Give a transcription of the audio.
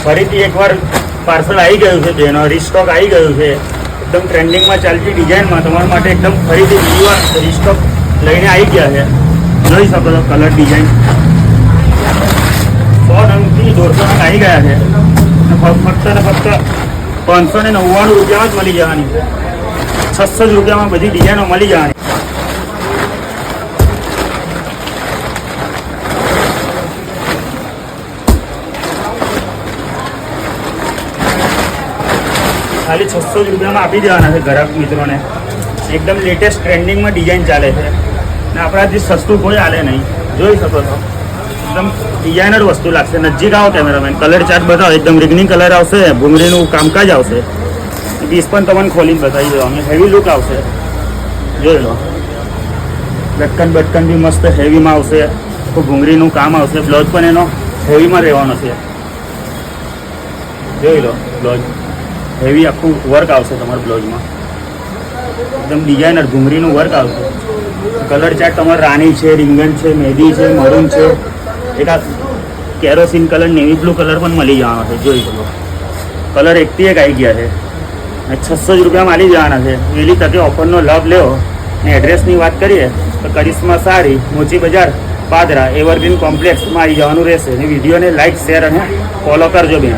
ફરીથી એકવાર પાર્સલ આવી ગયું છે બેનો, રીસ્ટોક આવી ગયું છે એકદમ ટ્રેન્ડિંગમાં ચાલતી ડિઝાઇનમાં તમારા માટે એકદમ ફરીથી બીજી વાર રીસ્ટોક લઈને આવી ગયા છે. જોઈ શકો છો કલર ડિઝાઇન 100 નંગથી 150 નંગ આવી ગયા છે. ફક્ત ને ફક્ત 599 રૂપિયામાં જ મળી જવાની છે. 600 રૂપિયામાં બધી ડિઝાઇનો મળી જવાની. ખાલી 600 રૂપિયામાં આપી દેવાના છે ગ્રાહક મિત્રોને. એકદમ લેટેસ્ટ ટ્રેન્ડિંગમાં ડિઝાઇન ચાલે છે ને આપણાથી સસ્તું કોઈ હાલે નહીં. જોઈ શકો છો એકદમ ડિઝાઇનર વસ્તુ લાગશે. નજીક આવો કેમેરામેન, કલર ચાર્ટ બતાવો. એકદમ રિગનિંગ કલર આવશે, ભૂંગળીનું કામકાજ આવશે. પીસ પણ તમને ખોલીને બતાવી દેવાનું. હેવી લુક આવશે, જોઈ લો. લટકન બટકન બી મસ્ત હેવીમાં આવશે. તો ભૂંગળીનું કામ આવશે. બ્લાઉઝ પણ એનો હેવીમાં રહેવાનો છે. જોઈ લો બ્લાઉઝ હેવી આખું વર્ક આવશે તમારા બ્લાઉઝમાં. એકદમ ડિઝાઇનર ઘૂંઘરીનું વર્ક આવશે. કલર ચાર્ટ તમારે રાણી છે, રીંગણ છે, મહેંદી છે, મરૂન છે, એક આ kerosene colour, navy blue colour પણ મળી જવાનો છે. જોઈ શકો કલર એકથી એક આવી ગયા છે અને 600 રૂપિયામાં મળી જવાના છે. વહેલી તકે ઓફરનો લાભ લેવો. ને એડ્રેસની વાત કરીએ તો કરિશ્મા સાડી, મોચી બજાર, પાદરા, એવરગ્રીન કોમ્પ્લેક્સમાં આવી જવાનું રહેશે. અને વિડીયોને લાઇક, શેર અને ફોલો કરજો બેન.